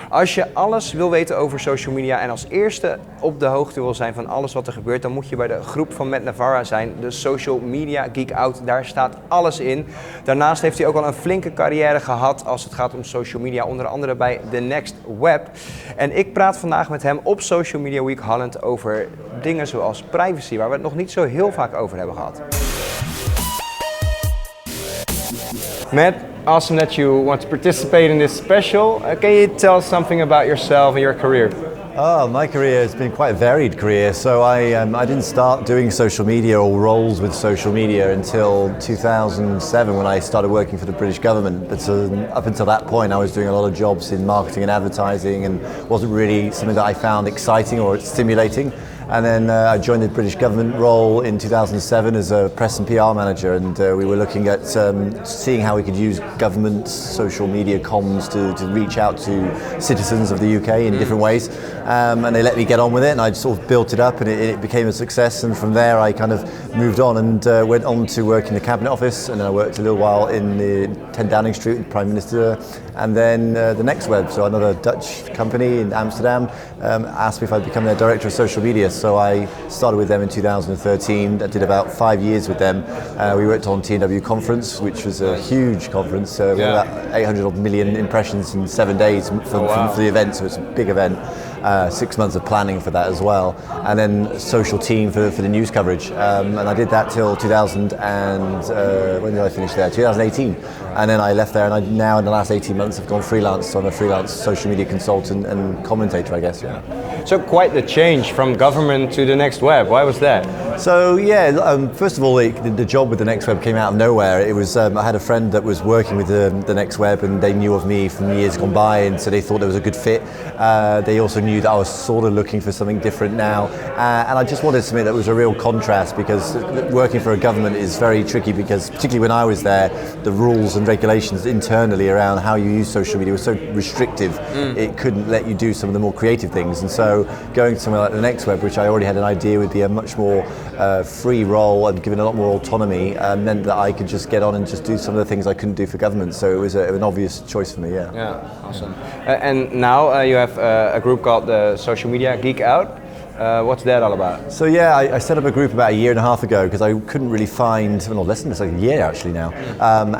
Als je alles wil weten over social media en als eerste op de hoogte wil zijn van alles wat er gebeurt, dan moet je bij de groep van Matt Navarra zijn, de Social Media Geek Out. Daar staat alles in. Daarnaast heeft hij ook al een flinke carrière gehad als het gaat om social media, onder andere bij The Next Web. En ik praat vandaag met hem op Social Media Week Holland over dingen zoals privacy, waar we het nog niet zo heel vaak over hebben gehad. Matt, awesome that you want to participate in this special. Can you tell us something about yourself and your career? Oh, my career has been quite a varied career. So I didn't start doing social media or roles with social media until 2007 when I started working for the British government. But up until that point I was doing a lot of jobs in marketing and advertising and wasn't really something that I found exciting or stimulating. And then I joined the British government role in 2007 as a press and PR manager, and we were looking at seeing how we could use government social media comms to reach out to citizens of the UK in different ways. And they let me get on with it, and I sort of built it up, and it became a success. And from there I kind of moved on and went on to work in the Cabinet Office, and then I worked a little while in the 10 Downing Street with the Prime Minister, and then the Next Web, so another Dutch company in Amsterdam, asked me if I'd become their Director of Social Media. So I started with them in 2013. I did about 5 years with them. We worked on TNW Conference, which was a huge conference. We had about 800 million impressions in 7 days for the event, so it's a big event. 6 months of planning for that as well, and then social team for the news coverage, and I did that till 2000 and when did I finish there? 2018, and then I left there, and I now in the last 18 months have gone freelance, so I'm a freelance social media consultant and commentator, I guess. Yeah. So quite the change from government to the Next Web. Why was that? So first of all, the job with the Next Web came out of nowhere. It was I had a friend that was working with the Next Web, and they knew of me from years gone by, and so they thought it was a good fit. They also knew that I was sort of looking for something different now, and I just wanted something that was a real contrast, because working for a government is very tricky, because particularly when I was there, the rules and regulations internally around how you use social media was so restrictive. It couldn't let you do some of the more creative things, and so going to somewhere like the Next Web, which I already had an idea would be a much more free role and given a lot more autonomy, meant that I could just get on and just do some of the things I couldn't do for government. So it was an obvious choice for me. Yeah, awesome. And now you have a group called the Social Media Geek Out. What's that all about? So I set up a group about a year and a half ago, because I couldn't really find, less than a year actually now,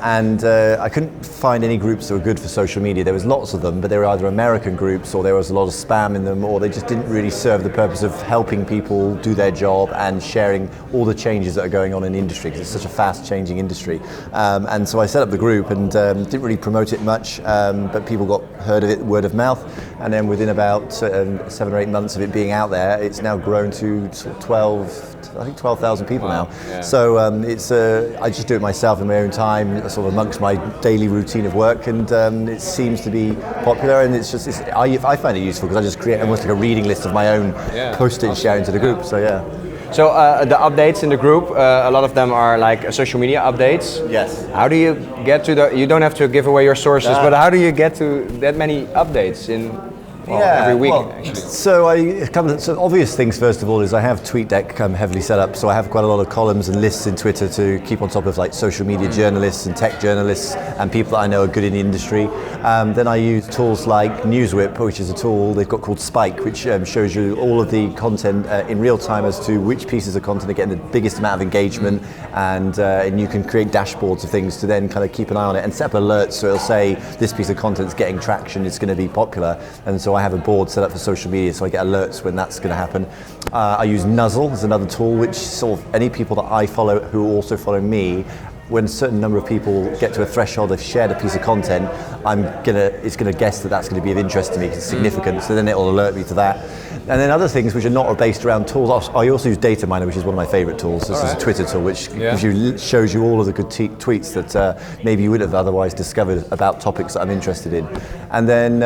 and I couldn't find any groups that were good for social media. There was lots of them, but they were either American groups, or there was a lot of spam in them, or they just didn't really serve the purpose of helping people do their job and sharing all the changes that are going on in the industry, because it's such a fast changing industry. And so I set up the group and didn't really promote it much, but people got heard of it word of mouth, and then within about 7 or 8 months of it being out there, it's now grown to 12,000 people now. Yeah. So I just do it myself in my own time, sort of amongst my daily routine of work, and it seems to be popular, and I find it useful, because I just create almost like a reading list of my own, post it and share into the group. So yeah. So the updates in the group, a lot of them are like social media updates. Yes. How do you get to you don't have to give away your sources, but how do you get to that many updates in every week, actually? So obvious things, first of all, is I have TweetDeck heavily set up, so I have quite a lot of columns and lists in Twitter to keep on top of like social media journalists and tech journalists and people that I know are good in the industry. Then I use tools like NewsWhip, which is a tool they've got called Spike, which shows you all of the content in real time as to which pieces of content are getting the biggest amount of engagement, and you can create dashboards of things to then kind of keep an eye on it and set up alerts, so it'll say this piece of content is getting traction, it's going to be popular, and so I have a board set up for social media, so I get alerts when that's going to happen. I use Nuzzle as another tool, which sort of any people that I follow who also follow me, when a certain number of people get to a threshold, they've shared a piece of content, it's going to guess that that's going to be of interest to me, because it's significant, so then it'll alert me to that. And then other things which are not based around tools, I also use Data Miner, which is one of my favorite tools. This is a Twitter tool, which shows you all of the good tweets that maybe you would have otherwise discovered about topics that I'm interested in. And then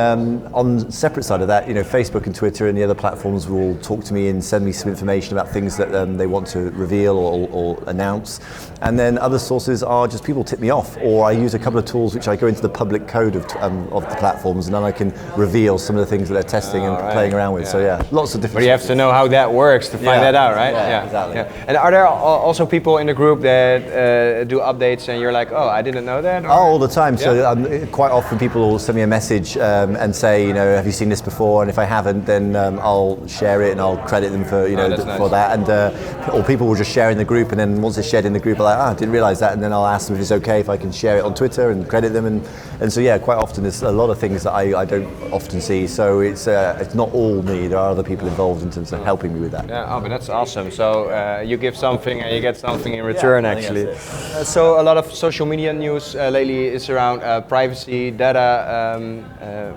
on the separate side of that, Facebook and Twitter and the other platforms will talk to me and send me some information about things that they want to reveal or announce. And then other sources are just people tip me off, or I use a couple of tools which I go into the public code code of the platforms, and then I can reveal some of the things that they're testing and playing around with. So yeah, lots of different. But you have to know how that works to find that out, right? Yeah, exactly. Yeah. And are there also people in the group that do updates and you're like, oh, I didn't know that? Or? Oh, all the time. So quite often people will send me a message and say, you know, have you seen this before? And if I haven't, then I'll share it and I'll credit them for for that. And or people will just share in the group, and then once it's shared in the group, I'm like, I didn't realize that, and then I'll ask them if it's okay if I can share it on Twitter and credit them. And so yeah, quite often there's a lot of things that I don't often see. So it's not all me. There are other people involved in terms of helping me with that. Yeah, oh, but that's awesome. So you give something and you get something in return, actually. So a lot of social media news lately is around privacy, data.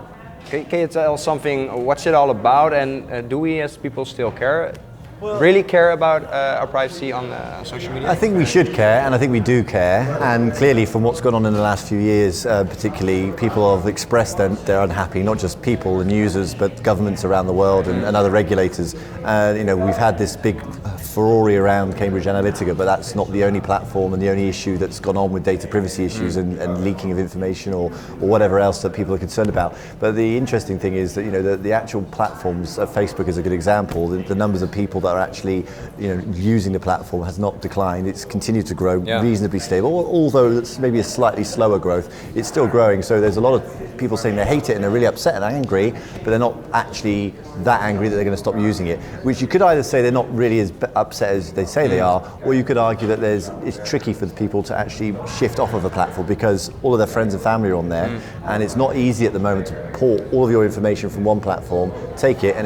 Can you tell something? What's it all about? And do we as people still care? Really care about our privacy on social media? I think we should care, and I think we do care. And clearly, from what's gone on in the last few years, particularly, people have expressed they're unhappy. Not just people and users, but governments around the world and other regulators. You know, we've had this big furore around Cambridge Analytica, but that's not the only platform and the only issue that's gone on with data privacy issues and leaking of information or whatever else that people are concerned about. But the interesting thing is that, you know, the actual platforms, Facebook is a good example. The numbers of people that are actually, you know, using the platform has not declined. It's continued to grow reasonably stable, although it's maybe a slightly slower growth. It's still growing. So there's a lot of people saying they hate it and they're really upset and angry, but they're not actually that angry that they're going to stop using it. Which you could either say they're not really as upset as they say they are, or you could argue that it's tricky for the people to actually shift off of a platform because all of their friends and family are on there, and it's not easy at the moment to port all of your information from one platform, take it, and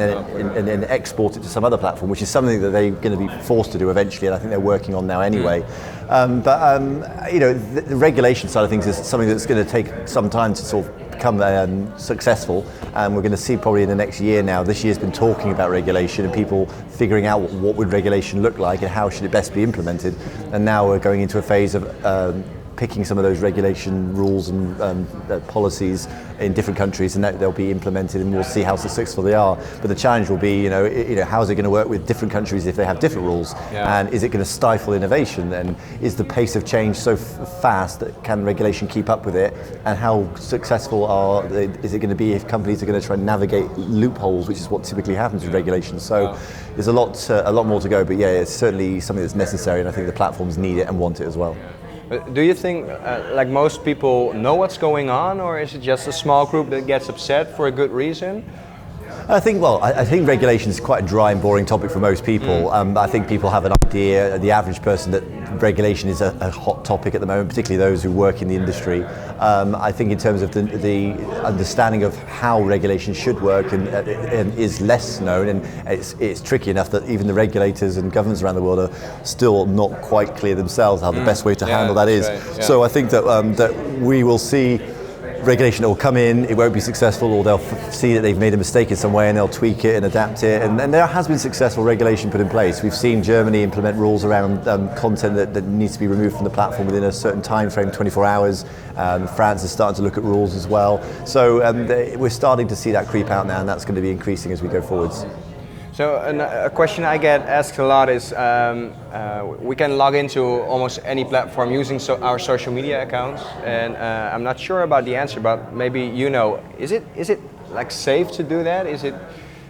then export it to some other platform, which is something that they're going to be forced to do eventually, and I think they're working on now anyway. You know, the regulation side of things is something that's going to take some time to sort of become successful, and we're going to see probably in the next year now. This year's been talking about regulation and people figuring out what would regulation look like and how should it best be implemented, and now we're going into a phase of picking some of those regulation rules and policies in different countries, and that they'll be implemented, and we'll see how successful they are. But the challenge will be, you know, how is it going to work with different countries if they have different rules, and is it going to stifle innovation? And is the pace of change so fast that can regulation keep up with it? And how successful is it going to be if companies are going to try and navigate loopholes, which is what typically happens with regulation? So there's a lot more to go. But yeah, it's certainly something that's necessary, and I think the platforms need it and want it as well. Do you think, like most people, know what's going on, or is it just a small group that gets upset for a good reason? I think regulation is quite a dry and boring topic for most people. I think people have an idea, the average person, that regulation is a hot topic at the moment, particularly those who work in the industry. I think in terms of the understanding of how regulation should work and is less known, and it's tricky enough that even the regulators and governments around the world are still not quite clear themselves how the best way to handle that is. Right. So I think that we will see regulation that will come in, it won't be successful, or they'll see that they've made a mistake in some way and they'll tweak it and adapt it. And there has been successful regulation put in place. We've seen Germany implement rules around content that needs to be removed from the platform within a certain time frame, 24 hours. France is starting to look at rules as well. So we're starting to see that creep out now, and that's going to be increasing as we go forwards. So a question I get asked a lot is, we can log into almost any platform using our social media accounts, and I'm not sure about the answer, but maybe you know. Is it like safe to do that? Is it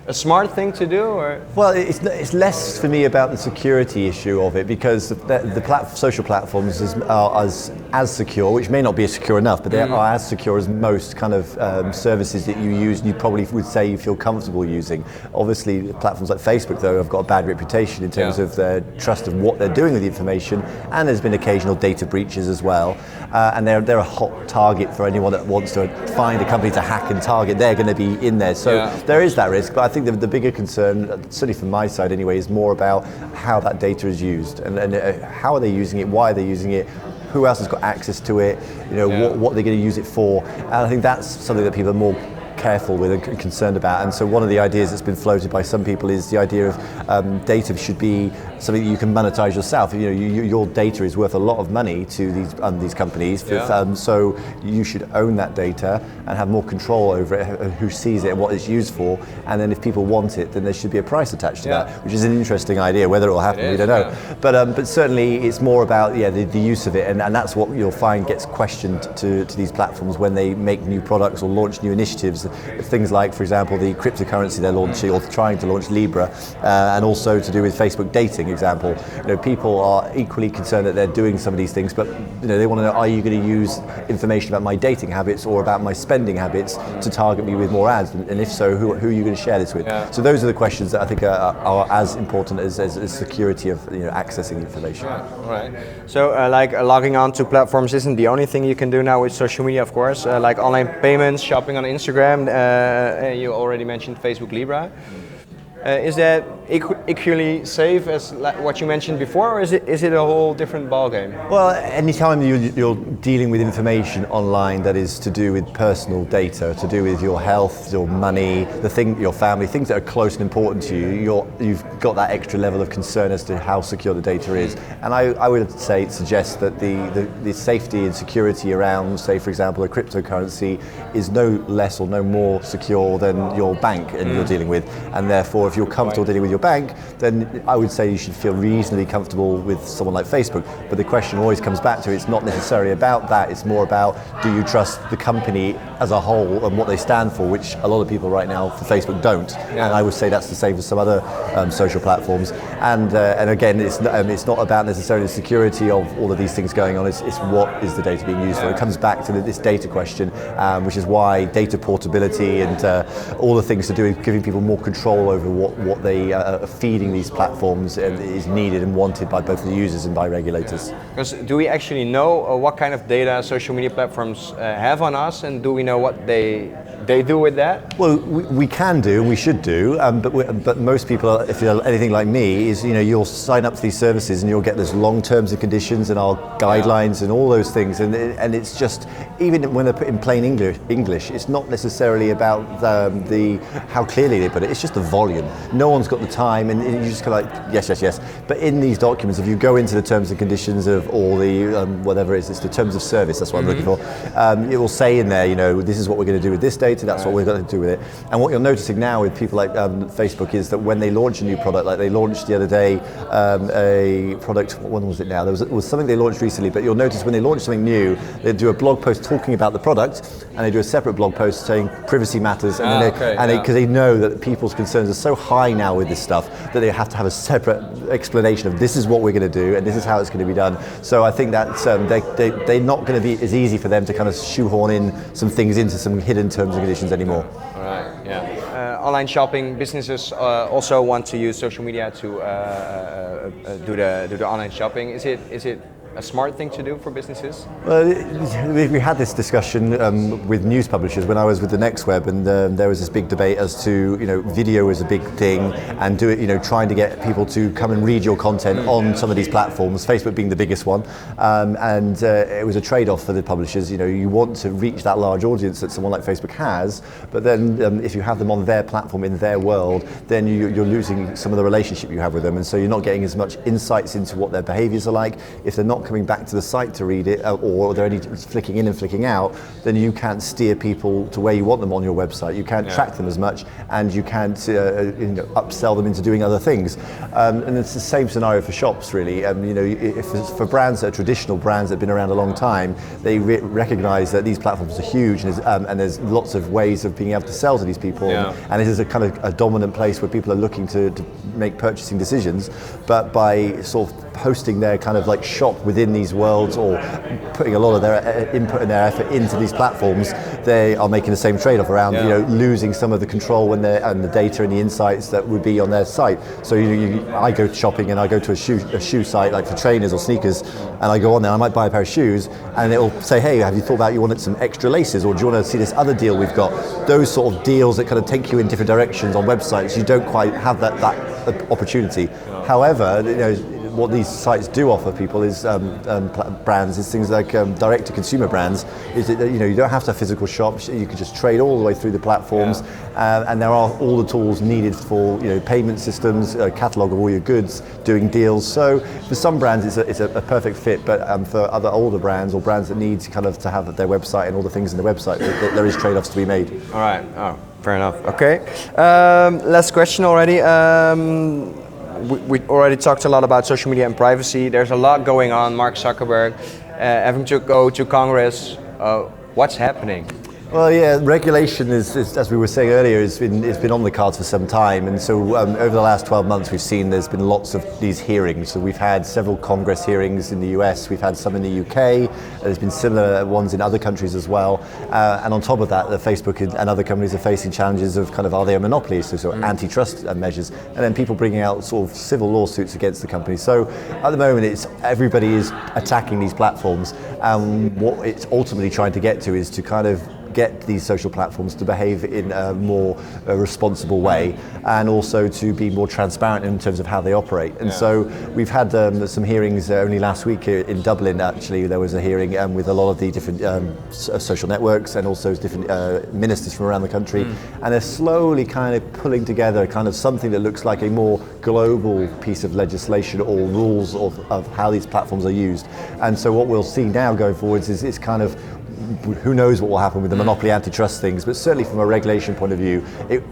a smart thing to do, or? Well, it's less for me about the security issue of it, because the social platforms are as secure, which may not be secure enough, but they are as secure as most kind of services that you use and you probably would say you feel comfortable using. Obviously, platforms like Facebook, though, have got a bad reputation in terms of their trust of what they're doing with the information, and there's been occasional data breaches as well. And they're a hot target for anyone that wants to find a company to hack and target. They're going to be in there, so there is that risk. But I think the bigger concern, certainly from my side anyway, is more about how that data is used and how are they using it, why are they using it, who else has got access to it, you know, what they're going to use it for. And I think that's something that people are more careful with and concerned about. And so one of the ideas that's been floated by some people is the idea of data should be something that you can monetize yourself. Your data is worth a lot of money to these companies, so you should own that data and have more control over it, who sees it and what it's used for. And then if people want it, then there should be a price attached to that, which is an interesting idea. Whether it will happen, we don't know. But certainly it's more about the use of it, and that's what you'll find gets questioned to these platforms when they make new products or launch new initiatives. Things like, for example, the cryptocurrency they're launching or trying to launch, Libra, and also to do with Facebook dating example. People are equally concerned that they're doing some of these things, but they want to know, are you going to use information about my dating habits or about my spending habits to target me with more ads? And if so, who are you going to share this with? So those are the questions that I think are as important as security of accessing information. Right. So like logging on to platforms isn't the only thing you can do now with social media, of course. Like online payments, shopping on Instagram. You already mentioned Facebook Libra. Is that equally safe as what you mentioned before, or is it a whole different ballgame? Well, anytime you're dealing with information online that is to do with personal data, to do with your health, your money, your family, things that are close and important to you, you've got that extra level of concern as to how secure the data is. And I would suggest that the safety and security around, say, for example, a cryptocurrency is no less or no more secure than your bank and you're dealing with. And therefore, if you're comfortable dealing with your bank, then I would say you should feel reasonably comfortable with someone like Facebook. But the question always comes back to, it's not necessarily about that, it's more about, do you trust the company as a whole and what they stand for, which a lot of people right now for Facebook don't. And I would say that's the same for some other social platforms. And again, it's not about necessarily the security of all of these things going on, it's what is the data being used for. It comes back to this data question, which is why data portability and all the things to do with giving people more control over what they are feeding these platforms is needed and wanted by both the users and by regulators. Because do we actually know what kind of data social media platforms have on us, and do we know what they do with that? Well, we can do, and we should do, but most people, if you're anything like me, is you'll sign up to these services and you'll get those long terms and conditions and our guidelines and all those things, and it's just, even when they're put in plain English, it's not necessarily about how clearly they put it. It's just the volume. No one's got the time, and you just kind of like yes. But in these documents, if you go into the terms and conditions of all the whatever it is, it's the terms of service. That's what I'm looking for. It will say in there, this is what we're going to do with this data. That's what we're going to do with it. And what you're noticing now with people like Facebook is that when they launch a new product, like they launched the other day a product. When was it now? There was something they launched recently. But you'll notice when they launch something new, they do a blog post talking about the product, and they do a separate blog post saying privacy matters, and because they know that people's concerns are so high now with this stuff that they have to have a separate explanation of this is what we're going to do and this is how it's going to be done. So I think that they're not going to be as easy for them to kind of shoehorn in some things into some hidden terms and conditions anymore. All right. Yeah. Online shopping businesses also want to use social media to do the online shopping. Is it a smart thing to do for businesses? Well, we had this discussion with news publishers when I was with the Next Web, and there was this big debate as to video is a big thing, and trying to get people to come and read your content on some of these platforms, Facebook being the biggest one, and it was a trade-off for the publishers. You want to reach that large audience that someone like Facebook has, but then if you have them on their platform in their world, then you're losing some of the relationship you have with them, and so you're not getting as much insights into what their behaviors are like. If they're not coming back to the site to read it, or they're only flicking in and flicking out, then you can't steer people to where you want them on your website. You can't track them as much, and you can't upsell them into doing other things. And it's the same scenario for shops, really. If for brands that are traditional brands that have been around a long time, they recognize that these platforms are huge, and there's lots of ways of being able to sell to these people. And it is a kind of a dominant place where people are looking to make purchasing decisions. But by sort of hosting their kind of like shop within these worlds, or putting a lot of their input and their effort into these platforms, they are making the same trade-off around losing some of the control and the data and the insights that would be on their site. So I go shopping and I go to a shoe site like for trainers or sneakers, and I go on there, I might buy a pair of shoes, and it will say, hey, have you thought about you wanted some extra laces, or do you want to see this other deal we've got? Those sort of deals that kind of take you in different directions on websites, you don't quite have that opportunity. However, what these sites do offer people is brands, is things like direct-to-consumer brands. Is that you don't have to have physical shops. You can just trade all the way through the platforms, and there are all the tools needed for payment systems, a catalogue of all your goods, doing deals. So for some brands, it's a perfect fit, but for other older brands or brands that need kind of to have their website and all the things in the website, there is trade-offs to be made. All right. Oh, fair enough. Okay. Last question already. We already talked a lot about social media and privacy. There's a lot going on. Mark Zuckerberg having to go to Congress. What's happening? Well, yeah, regulation is, as we were saying earlier, it's been on the cards for some time, and so over the last 12 months we've seen there's been lots of these hearings. So we've had several Congress hearings in the US, we've had some in the UK, there's been similar ones in other countries as well, and on top of that, the Facebook and other companies are facing challenges of kind of, are they a monopoly, so sort of antitrust measures, and then people bringing out sort of civil lawsuits against the company. So at the moment, everybody is attacking these platforms, and what it's ultimately trying to get to is to kind of get these social platforms to behave in a more responsible way, and also to be more transparent in terms of how they operate. And so we've had some hearings only last week in Dublin. Actually, there was a hearing with a lot of the different social networks and also different ministers from around the country, and they're slowly kind of pulling together kind of something that looks like a more global piece of legislation or rules of how these platforms are used. And so what we'll see now going forwards is kind of, who knows what will happen with the monopoly antitrust things, but certainly from a regulation point of view,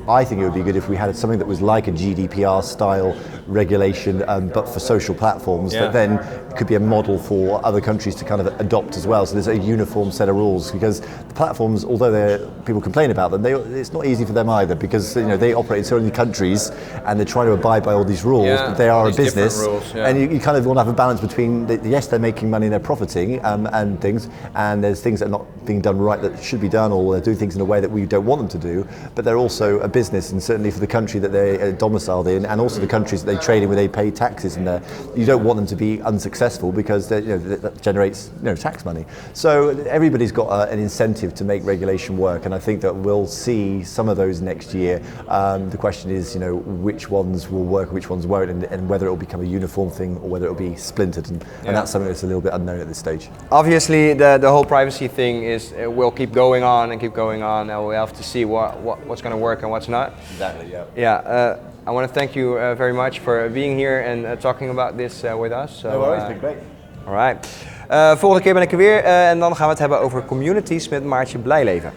I think it would be good if we had something that was like a GDPR style regulation, but for social platforms, that then could be a model for other countries to kind of adopt as well. So there's a uniform set of rules, because the platforms, although people complain about them, it's not easy for them either, because they operate in so many countries and they're trying to abide by all these rules, but they are a business, and you kind of want to have a balance between, yes, they're making money and they're profiting and things, and there's things that are not being done right that should be done, or they're doing things in a way that we don't want them to do, but they're also a business, and certainly for the country that they're domiciled in, and also the countries that they trade in where they pay taxes in there, you don't want them to be unsuccessful, because that generates tax money. So everybody's got an incentive to make regulation work, and I think that we'll see some of those next year. The question is, which ones will work, which ones won't, and whether it will become a uniform thing or whether it will be splintered, and that's something that's a little bit unknown at this stage. Obviously, the whole privacy thing will keep going on and keep going on, and we'll have to see what's going to work and what's not. Exactly. Yeah. Yeah. I want to thank you very much for being here and talking about this with us. So, no worries, it's been great. All right. Volgende keer ben ik er weer en dan gaan we het hebben over communities met Maartje Blijleven.